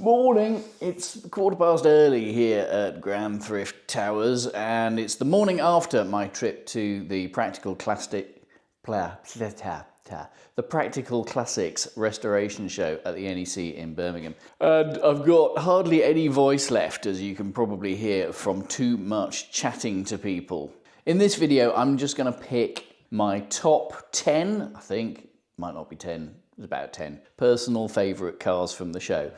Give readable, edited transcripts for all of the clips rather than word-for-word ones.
Morning, it's 1:15 early here at Grand Thrift Towers, and it's the morning after my trip to the Practical Classics Restoration Show at the NEC in Birmingham. And I've got hardly any voice left, as you can probably hear from too much chatting to people. In this video, I'm just going to pick my top 10, I think, might not be 10, it's about 10, personal favourite cars from the show.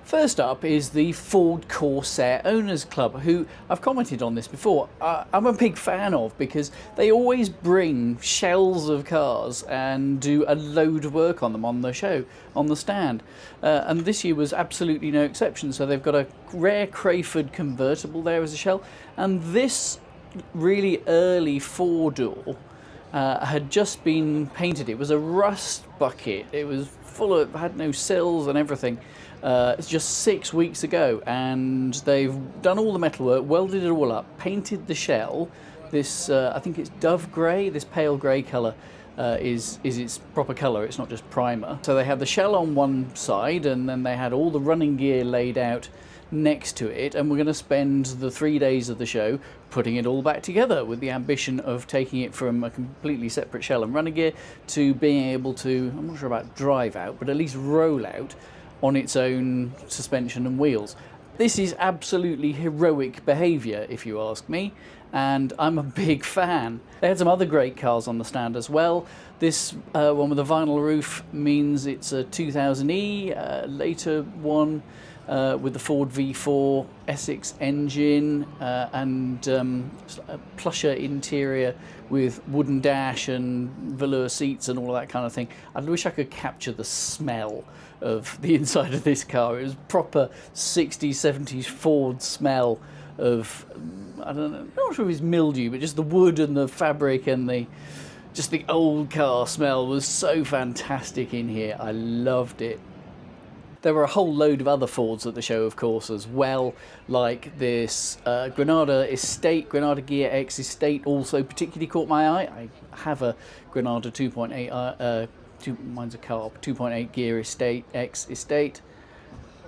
First up is the Ford Corsair Owners Club, who I've commented on this before. I'm a big fan of because they always bring shells of cars and do a load of work on them on the show, on the stand. And this year was absolutely no exception. So they've got a rare Crayford convertible there as a shell, and this really early four-door had just been painted. It was a rust bucket. It was full of, had no sills and everything. It's just 6 weeks ago, and they've done all the metalwork, welded it all up, painted the shell. This, I think it's dove grey, this pale grey colour is its proper colour, it's not just primer. So they had the shell on one side, and then they had all the running gear laid out next to it, and we're going to spend the 3 days of the show putting it all back together with the ambition of taking it from a completely separate shell and running gear to being able to, I'm not sure about drive out, but at least roll out on its own suspension and wheels. This is absolutely heroic behaviour, if you ask me, and I'm a big fan. They had some other great cars on the stand as well. This one with a vinyl roof means it's a 2000E, later one with the Ford V4 Essex engine and a plusher interior with wooden dash and velour seats and all that kind of thing. I wish I could capture the smell of the inside of this car. It was proper 60s, 70s Ford smell of, I don't know, I'm not sure if it's mildew, but just the wood and the fabric and just the old car smell was so fantastic in here. I loved it. There were a whole load of other Fords at the show, of course, as well, like this Granada Estate, Granada Gear X Estate also particularly caught my eye. I have a Granada 2.8, mine's a carb, 2.8 Gear Estate, X Estate,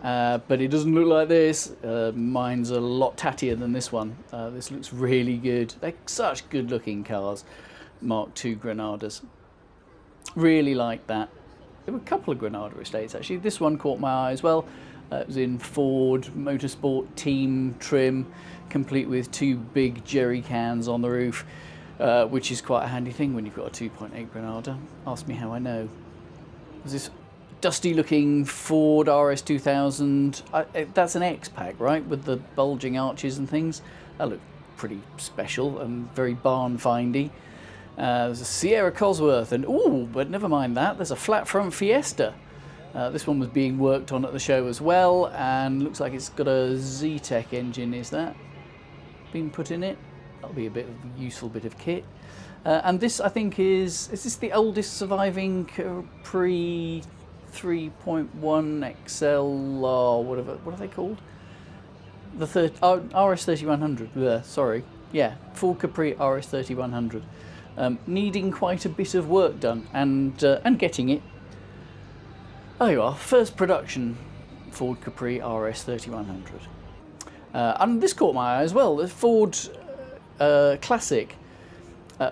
but it doesn't look like this. Mine's a lot tattier than this one. This looks really good. They're such good looking cars, Mark II Granadas. Really like that. There were a couple of Granada estates actually. This one caught my eye as well. It was in Ford Motorsport team trim, complete with two big jerry cans on the roof, which is quite a handy thing when you've got a 2.8 Granada. Ask me how I know. There's this dusty looking Ford RS2000. That's an X-Pack, right? With the bulging arches and things. That looked pretty special and very barn-findy. There's a Sierra Cosworth, and ooh, but never mind that, there's a flat front Fiesta. This one was being worked on at the show as well, and looks like it's got a Z-Tech engine. Is that been put in it? That'll be a bit of a useful bit of kit. And this, I think, is this the oldest surviving Capri 3.1 XL, whatever, what are they called? The RS3100, sorry. Yeah, Ford Capri RS3100. Needing quite a bit of work done, and getting it. There you are, first production Ford Capri RS3100. And this caught my eye as well, the Ford Classic.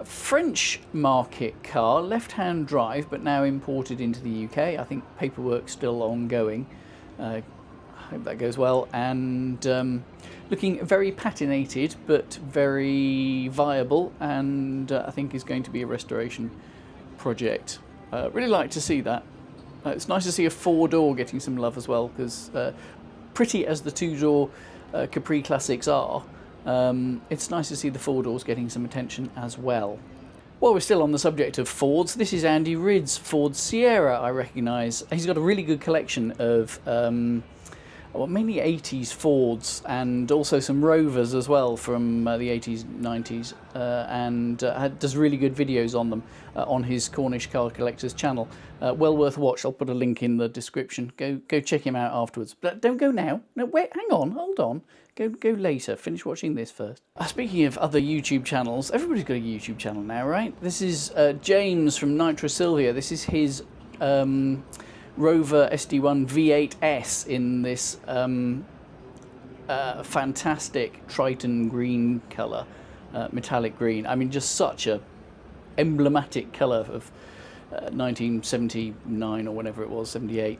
French market car, left-hand drive, but now imported into the UK. I think paperwork's still ongoing. I hope that goes well. And looking very patinated, but very viable, and I think is going to be a restoration project. Really like to see that. It's nice to see a four-door getting some love as well, because pretty as the two-door Capri Classics are, it's nice to see the four doors getting some attention as well. While we're still on the subject of Fords, this is Andy Ridd's Ford Sierra, I recognise. He's got a really good collection of mainly 80s Fords, and also some Rovers as well from the 80s, 90s, and does really good videos on them on his Cornish Car Collectors channel. Well worth a watch. I'll put a link in the description. Go check him out afterwards. But don't go now. No, wait, hang on, hold on. Go later. Finish watching this first. Speaking of other YouTube channels, everybody's got a YouTube channel now, right? This is James from Nitro Sylvia. This is his Rover SD1 V8S in this fantastic Triton green colour, metallic green. I mean, just such a emblematic colour of 1979 or whatever it was, 78.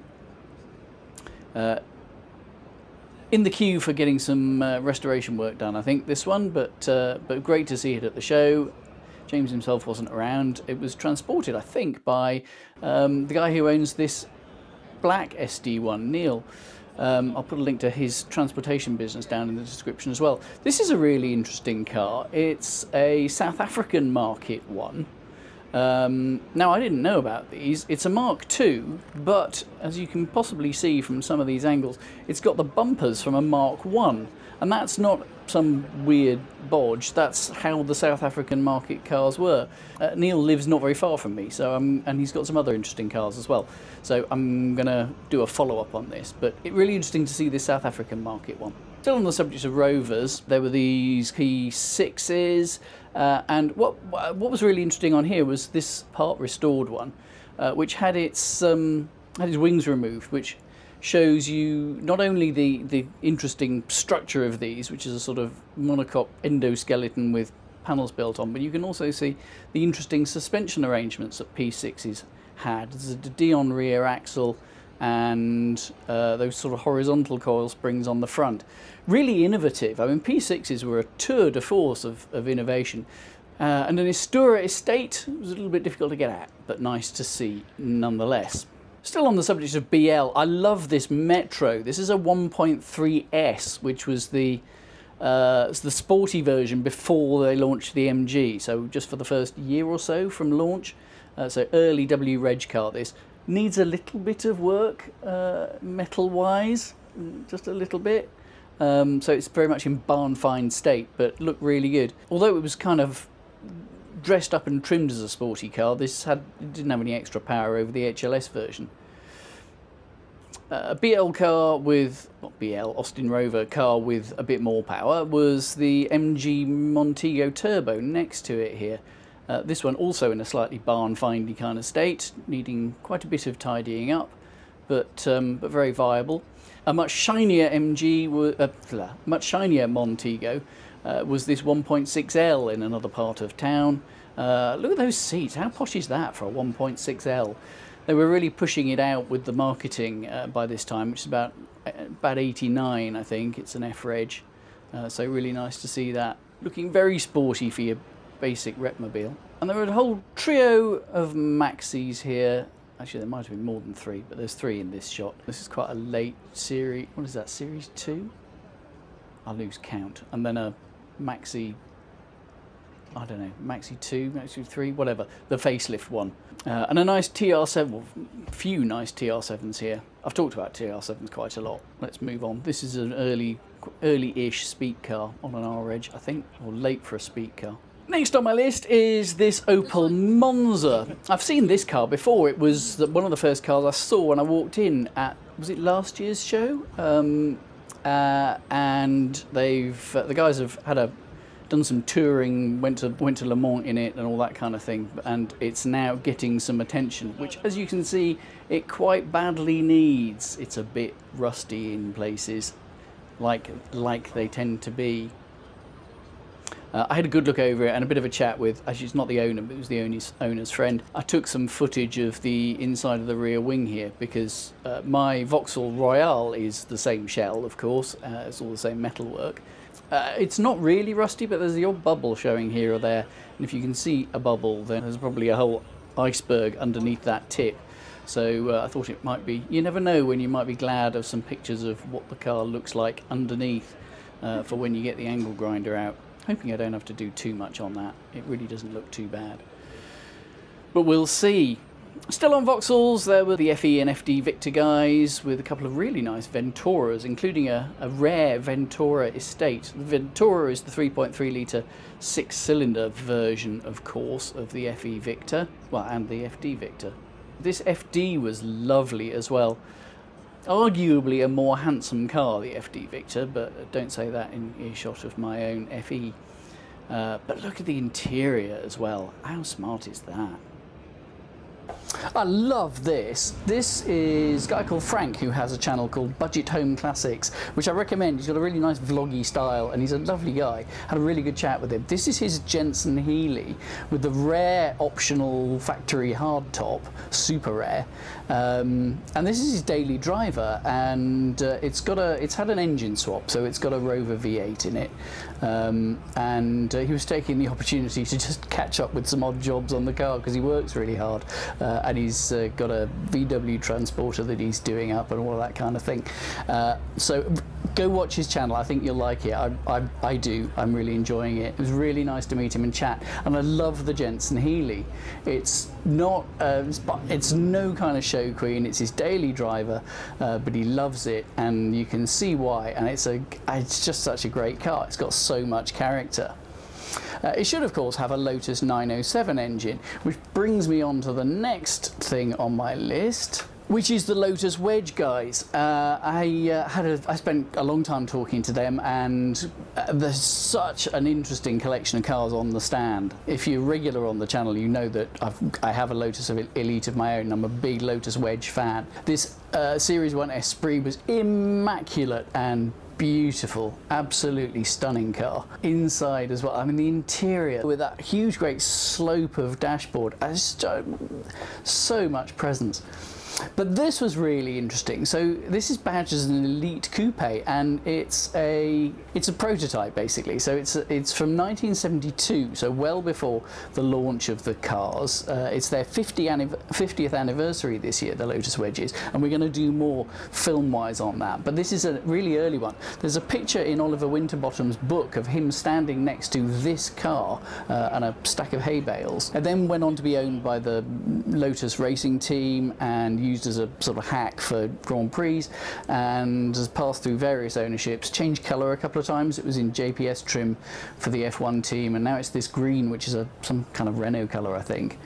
In the queue for getting some restoration work done, I think, this one, but great to see it at the show. James himself wasn't around. It was transported, I think, by the guy who owns this black SD1, Neil. I'll put a link to his transportation business down in the description as well. This is a really interesting car. It's a South African market one. Now, I didn't know about these. It's a Mark II, but as you can possibly see from some of these angles, it's got the bumpers from a Mark I, and that's not some weird bodge. That's how the South African market cars were. Neil lives not very far from me, so and he's got some other interesting cars as well. So I'm going to do a follow-up on this, but it's really interesting to see this South African market one. Still on the subject of Rovers, there were these P6s, and what was really interesting on here was this part restored one, which had its wings removed, which shows you not only the interesting structure of these, which is a sort of monocoque endoskeleton with panels built on, but you can also see the interesting suspension arrangements that P6s had. There's a Dion rear axle and those sort of horizontal coil springs on the front. Really innovative. I mean, P6s were a tour de force of innovation. And an Estura estate was a little bit difficult to get at, but nice to see nonetheless. Still on the subject of BL, I love this Metro. This is a 1.3S, which was the sporty version before they launched the MG. So just for the first year or so from launch. So early W Reg car this. Needs a little bit of work, metal-wise, just a little bit. So it's very much in barn-find state, but looked really good. Although it was kind of dressed up and trimmed as a sporty car, this didn't have any extra power over the HLS version. A BL car with, not BL, Austin Rover car with a bit more power was the MG Montego Turbo next to it here. This one also in a slightly barn-findy kind of state, needing quite a bit of tidying up, but very viable. A much shinier much shinier Montego was this 1.6L in another part of town. Look at those seats. How posh is that for a 1.6L? They were really pushing it out with the marketing by this time, which is about 89, I think. It's an F-Reg, so really nice to see that. Looking very sporty for your basic Repmobile. And there were a whole trio of Maxis here. Actually, there might have been more than three, but there's three in this shot. This is quite a late series. What is that, series 2? I lose count. And then a Maxi, I don't know, Maxi 2, Maxi 3, whatever, the facelift one. And a nice TR7, well, few nice TR7s here. I've talked about TR7s quite a lot. Let's move on. This is an early-ish speed car on an R-Reg, I think, or late for a speed car. Next on my list is this Opel Monza. I've seen this car before. It was one of the first cars I saw when I walked in at, was it last year's show? And the guys have done some touring, went to Le Mans in it and all that kind of thing, and it's now getting some attention, which, as you can see, it quite badly needs. It's a bit rusty in places, like they tend to be. I had a good look over it and a bit of a chat with, actually it's not the owner, but it was the owner's friend. I took some footage of the inside of the rear wing here because my Vauxhall Royale is the same shell, of course. It's all the same metalwork. It's not really rusty, but there's the odd bubble showing here or there. And if you can see a bubble, then there's probably a whole iceberg underneath that tip. So I thought it might be, you never know when you might be glad of some pictures of what the car looks like underneath for when you get the angle grinder out. Hoping I don't have to do too much on that. It really doesn't look too bad. But we'll see. Still on Vauxhalls, there were the FE and FD Victor guys with a couple of really nice Venturas, including a rare Ventura estate. The Ventura is the 3.3 litre 6-cylinder version, of course, of the FE Victor, well, and the FD Victor. This FD was lovely as well. Arguably a more handsome car, the FD Victor, but don't say that in earshot of my own FE. But look at the interior as well. How smart is that? I love this. This is a guy called Frank who has a channel called Budget Home Classics, which I recommend. He's got a really nice vloggy style and he's a lovely guy. Had a really good chat with him. This is his Jensen Healey with the rare optional factory hardtop, super rare. And this is his daily driver, and it's had an engine swap, so it's got a Rover V8 in it. And he was taking the opportunity to just catch up with some odd jobs on the car because he works really hard. And he's got a VW transporter that he's doing up and all that kind of thing. So go watch his channel. I think you'll like it. I do. I'm really enjoying it. It was really nice to meet him and chat. And I love the Jensen Healey. It's not, it's no kind of show queen. It's his daily driver, but he loves it, and you can see why. And it's just such a great car. It's got so much character. It should, of course, have a Lotus 907 engine, which brings me on to the next thing on my list, which is the Lotus Wedge guys. I spent a long time talking to them, and there's such an interesting collection of cars on the stand. If you're regular on the channel, you know that I have a Lotus Elite of my own. I'm a big Lotus Wedge fan. This Series 1 Esprit was immaculate and beautiful, absolutely stunning car. Inside as well, I mean the interior with that huge great slope of dashboard, so much presence. But this was really interesting. So this is badged as an Elite Coupe, and it's a prototype basically. So it's from 1972, so well before the launch of the cars. It's their 50th anniversary this year, the Lotus Wedges, and we're going to do more film-wise on that. But this is a really early one. There's a picture in Oliver Winterbottom's book of him standing next to this car and a stack of hay bales. It then went on to be owned by the Lotus racing team and used as a sort of hack for Grand Prix, and has passed through various ownerships, changed colour a couple of times. It was in JPS trim for the F1 team, and now it's this green, which is some kind of Renault colour, I think.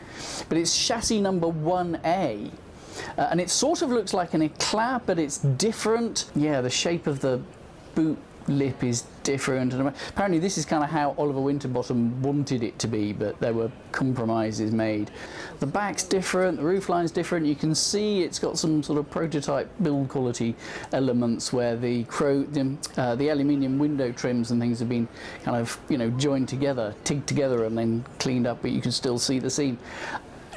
But it's chassis number 1A, and it sort of looks like an Eclat, but it's different. Yeah, the shape of the boot lip is different, and apparently this is kind of how Oliver Winterbottom wanted it to be, but there were compromises made. The back's different, the roofline's different. You can see it's got some sort of prototype build quality elements where the aluminium window trims and things have been kind of, you know, joined together, tigged together and then cleaned up, but you can still see the seam.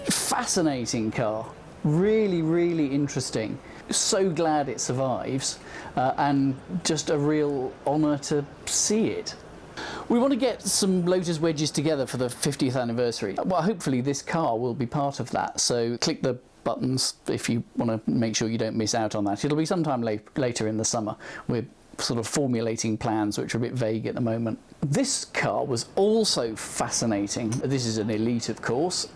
Fascinating car, really, really interesting. So glad it survives, and just a real honour to see it. We want to get some Lotus Wedges together for the 50th anniversary. Well, hopefully this car will be part of that, so click the buttons if you want to make sure you don't miss out on that. It'll be sometime later in the summer. We're sort of formulating plans which are a bit vague at the moment. This car was also fascinating. This is an Elite, of course,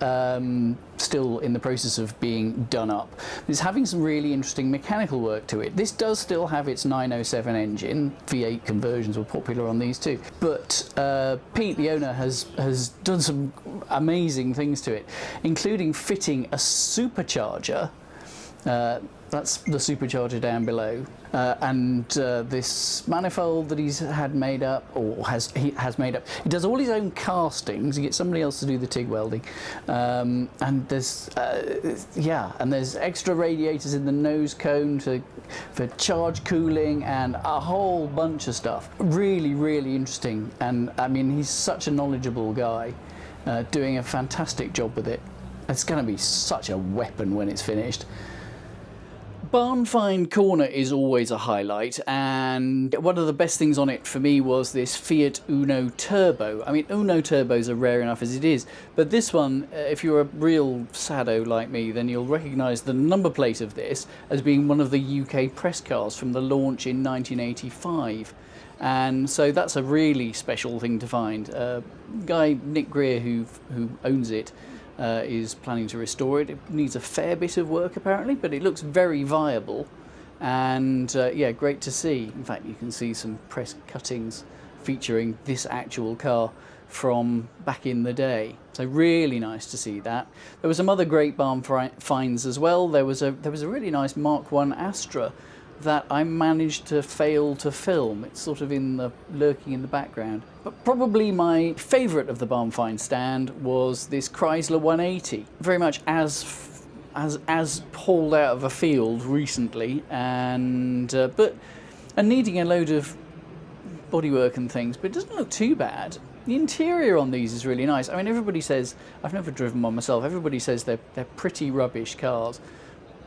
still in the process of being done up. It's having some really interesting mechanical work to it. This does still have its 907 engine. V8 conversions were popular on these too. But Pete, the owner, has done some amazing things to it, including fitting a supercharger. That's the supercharger down below, and this manifold that he's had made up, or he has made up. He does all his own castings. He gets somebody else to do the TIG welding, and there's extra radiators in the nose cone for charge cooling and a whole bunch of stuff. Really, really interesting, and I mean he's such a knowledgeable guy, doing a fantastic job with it. It's going to be such a weapon when it's finished. Barn Find Corner is always a highlight, and one of the best things on it for me was this Fiat Uno Turbo. I mean, Uno Turbos are rare enough as it is, but this one, if you're a real sado like me, then you'll recognise the number plate of this as being one of the UK press cars from the launch in 1985. And so that's a really special thing to find. Guy Nick Greer, who owns it, is planning to restore it. It needs a fair bit of work apparently, but it looks very viable, and yeah, great to see. In fact, you can see some press cuttings featuring this actual car from back in the day. So really nice to see that. There was some other great barn finds as well. There was a really nice Mark I Astra that I managed to fail to film. It's sort of lurking in the background. But probably my favourite of the barn find stand was this Chrysler 180. Very much as as hauled out of a field recently, and needing a load of bodywork and things, but it doesn't look too bad. The interior on these is really nice. I mean, everybody says, I've never driven one myself, everybody says they're pretty rubbish cars.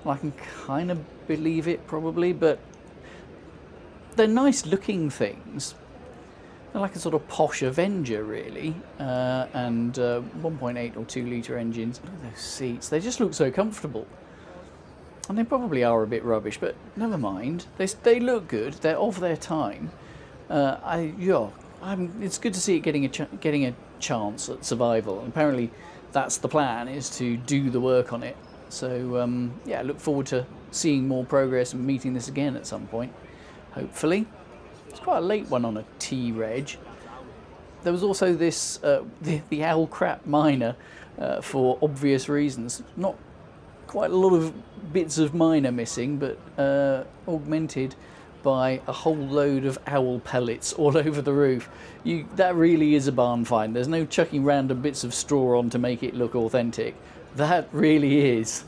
Well, I can kind of believe it probably, but they're nice looking things. They're like a sort of posh Avenger really, and 1.8 or 2 litre engines. Look at those seats, they just look so comfortable. And they probably are a bit rubbish, but never mind. They look good, they're of their time. It's good to see it getting a chance at survival. And apparently, that's the plan: is to do the work on it. So yeah, I look forward to seeing more progress and meeting this again at some point. Hopefully, it's quite a late one on a T-Reg. There was also this the Owl Crap Minor for obvious reasons. Not quite a lot of bits of minor missing, but augmented by a whole load of owl pellets all over the roof. That really is a barn find. There's no chucking random bits of straw on to make it look authentic. That really is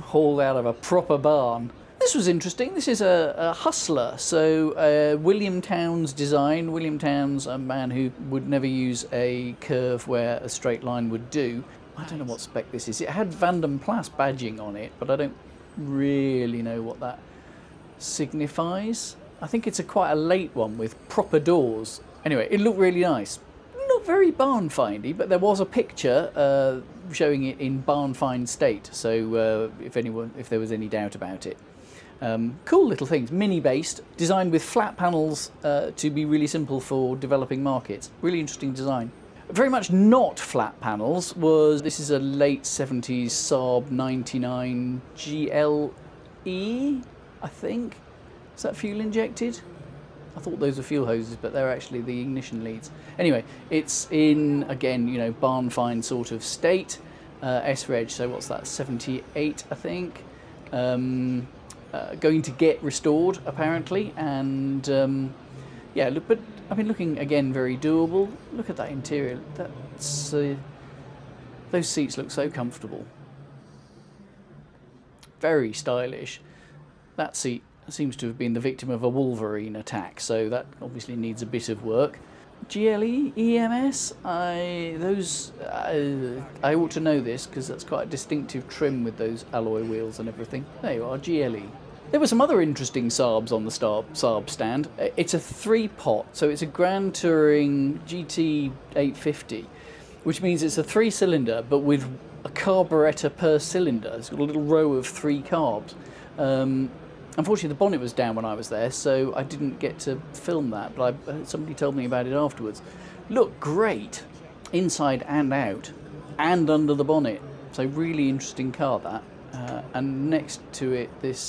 hauled out of a proper barn. This was interesting. This is a Hustler, so William Townes design. William Townes, a man who would never use a curve where a straight line would do. I don't know what spec this is. It had Van den Plas badging on it, but I don't really know what that signifies. I think it's quite a late one with proper doors. Anyway, it looked really nice. Not very barn findy, but there was a picture showing it in barn find state. So if there was any doubt about it. Cool little things, mini based, designed with flat panels to be really simple for developing markets. Really interesting design. Very much not flat panels this is a late 70s Saab 99 GLE, I think. Is that fuel injected? I thought those were fuel hoses, but they're actually the ignition leads. Anyway, it's in, again, barn find sort of state. S-Reg, so what's that, 78, I think. Going to get restored, apparently, and yeah, look, but I mean, looking again very doable. Look at that interior. That's those seats look so comfortable. Very stylish. That seat seems to have been the victim of a Wolverine attack, so that obviously needs a bit of work. GLE EMS. I ought to know this because that's quite a distinctive trim with those alloy wheels and everything. There you are, GLE. There were some other interesting Saabs on the Saab stand. It's a 3-pot, so it's a Grand Touring GT 850, which means it's a 3-cylinder, but with a carburettor per cylinder. It's got a little row of 3 carbs. Unfortunately, the bonnet was down when I was there, so I didn't get to film that, but somebody told me about it afterwards. Looked great, inside and out, and under the bonnet. So really interesting car, that. And next to it, this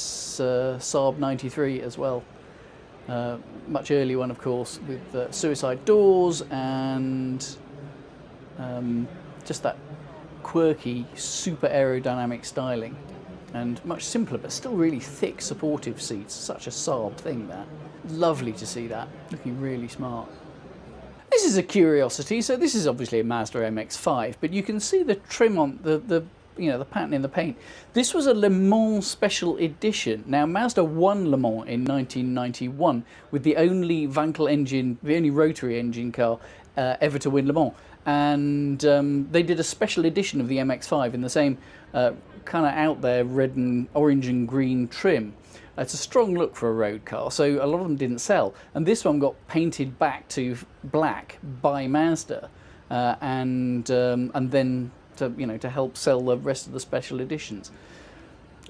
Saab 93 as well. Much earlier one, of course, with suicide doors and just that quirky, super aerodynamic styling. And much simpler, but still really thick, supportive seats. Such a Saab thing, that. Lovely to see that. Looking really smart. This is a curiosity. So this is obviously a Mazda MX-5, but you can see the trim on the pattern in the paint. This was a Le Mans special edition. Now, Mazda won Le Mans in 1991 with the only Wankel engine, the only rotary engine car ever to win Le Mans. And they did a special edition of the MX-5 in the same kind of out there red and orange and green trim. It's a strong look for a road car, so a lot of them didn't sell. And this one got painted back to black by Mazda, and then to help sell the rest of the special editions.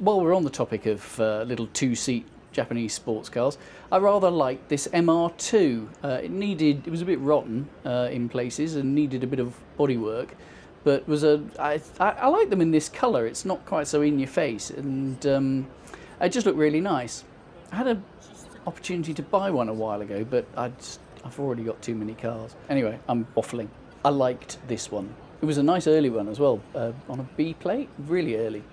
While we're on the topic of little 2-seat Japanese sports cars, I rather liked this MR2. It was a bit rotten in places and needed a bit of bodywork, but I like them in this colour. It's not quite so in your face, and it just looked really nice. I had an opportunity to buy one a while ago, but I've already got too many cars. Anyway, I'm waffling. I liked this one. It was a nice early one as well, on a B plate, really early.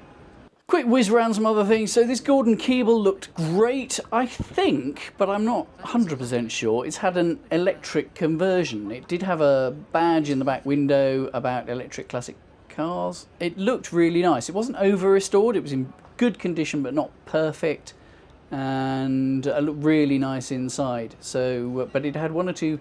Quick whiz around some other things. So this Gordon Keeble looked great, I think, but I'm not 100% sure. It's had an electric conversion. It did have a badge in the back window about electric classic cars. It looked really nice. It wasn't over-restored, it was in good condition but not perfect, and it looked really nice inside. So, but it had one or two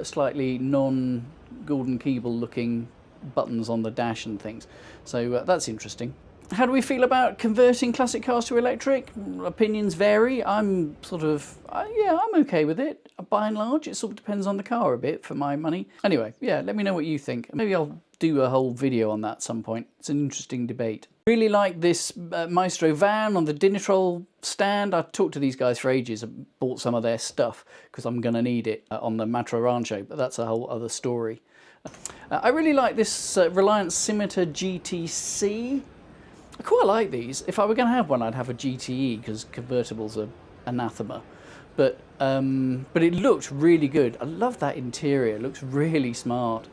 slightly non-Gordon Keeble looking buttons on the dash and things. So that's interesting. How do we feel about converting classic cars to electric? Opinions vary. I'm sort of, yeah, I'm okay with it. By and large, it sort of depends on the car a bit for my money. Anyway, yeah, let me know what you think. Maybe I'll do a whole video on that at some point. It's an interesting debate. Really like this Maestro van on the Dinitrol stand. I've talked to these guys for ages. I bought some of their stuff because I'm going to need it on the Matra Rancho, but that's a whole other story. I really like this Reliance Scimitar GTC. I quite like these. If I were going to have one, I'd have a GTE because convertibles are anathema. But it looked really good. I love that interior. It looks really smart.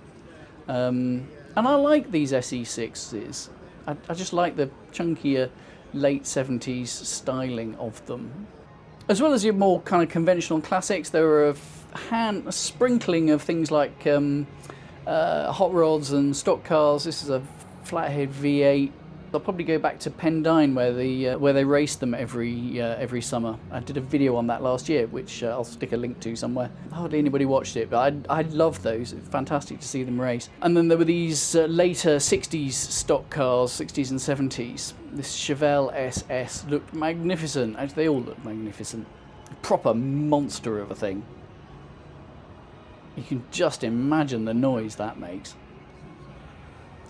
And I like these SE6s. I just like the chunkier late 70s styling of them. As well as your more kind of conventional classics, there are a sprinkling of things like hot rods and stock cars. This is a flathead V8. I'll probably go back to Pendine where they race them every summer. I did a video on that last year, which I'll stick a link to somewhere. Hardly anybody watched it, but I love those. It's fantastic to see them race. And then there were these later 60s stock cars, 60s and 70s. This Chevelle SS looked magnificent. Actually, they all look magnificent. A proper monster of a thing. You can just imagine the noise that makes.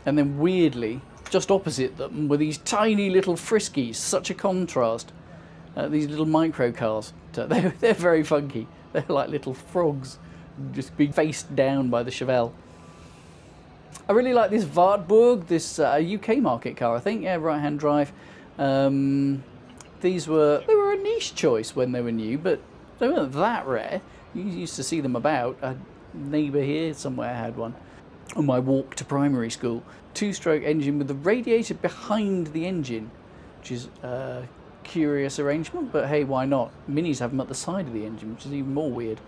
And then weirdly, just opposite them were these tiny little friskies, such a contrast. These little micro cars. They're very funky. They're like little frogs, just being faced down by the Chevelle. I really like this Wartburg, this UK market car, I think. Yeah, right-hand drive. They were a niche choice when they were new, but they weren't that rare. You used to see them about. A neighbour here somewhere had one on my walk to primary school. Two-stroke engine with the radiator behind the engine, which is a curious arrangement, but hey, why not? Minis have them at the side of the engine, which is even more weird.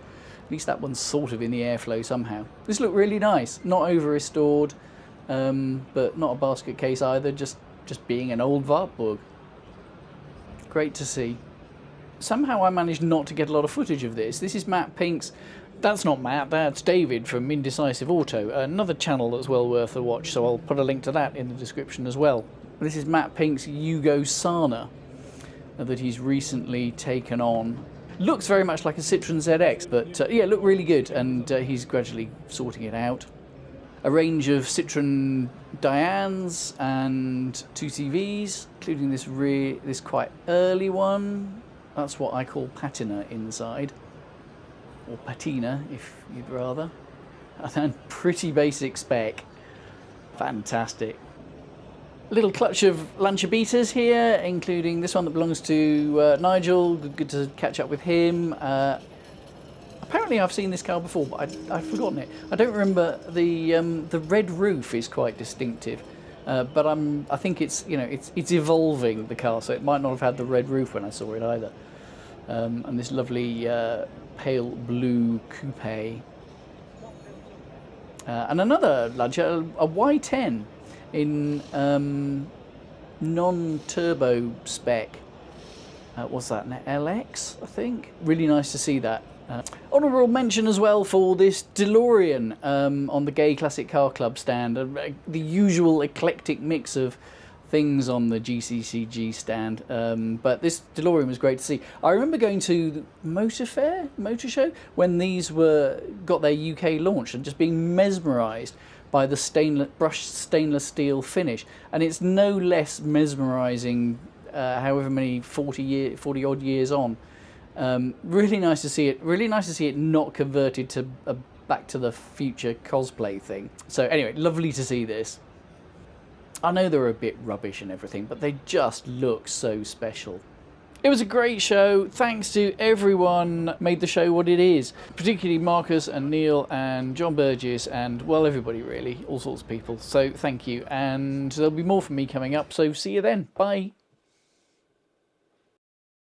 At least that one's sort of in the airflow somehow. This looked really nice, not over-restored, but not a basket case either, just being an old Wartburg. Great to see. Somehow I managed not to get a lot of footage of this. This is Matt Pink's. That's not Matt, that's David from Indecisive Auto, another channel that's well worth a watch, so I'll put a link to that in the description as well. This is Matt Pink's Yugo Sana that he's recently taken on. Looks very much like a Citroen ZX, but yeah, looked really good, and he's gradually sorting it out. A range of Citroen Dianes and 2CVs, including this quite early one. That's what I call patina inside. Or patina, if you'd rather. And pretty basic spec. Fantastic. A little clutch of Lancia here, including this one that belongs to Nigel. Good to catch up with him. Apparently I've seen this car before, but I've forgotten it. I don't remember. The red roof is quite distinctive, but I think it's it's evolving, the car, so it might not have had the red roof when I saw it either. And this lovely pale blue coupe. And another Lancia, a Y10 in non-turbo spec. What's that, an LX, I think? Really nice to see that. Honourable mention as well for this DeLorean on the Gay Classic Car Club stand. The usual eclectic mix of things on the GCCG stand, but this DeLorean was great to see. I remember going to the Motor Show, when these got their UK launch and just being mesmerised by the brushed stainless steel finish, and it's no less mesmerising however many 40 odd years on. Really nice to see it. Really nice to see it not converted to a Back to the Future cosplay thing. So anyway, lovely to see this. I know they're a bit rubbish and everything, but they just look so special. It was a great show. Thanks to everyone made the show what it is, particularly Marcus and Neil and John Burgess and, well, everybody really, all sorts of people. So thank you, and there'll be more from me coming up, so see you then. Bye.